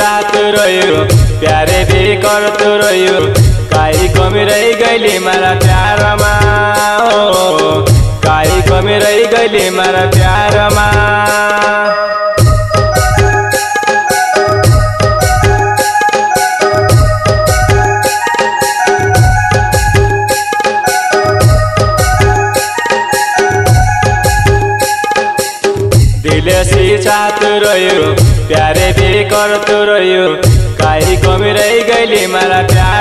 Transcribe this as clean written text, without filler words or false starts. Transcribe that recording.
चाहत रह्यो प्यारे भी करत रह्यो काई कमी रही गईली मारा प्यार मा हो काई कमी रही गईली मारा प्यार मा दिल से चाहत रह्यो प्यारे भी करत रह्यो काई कमी रही गईली मारा प्यार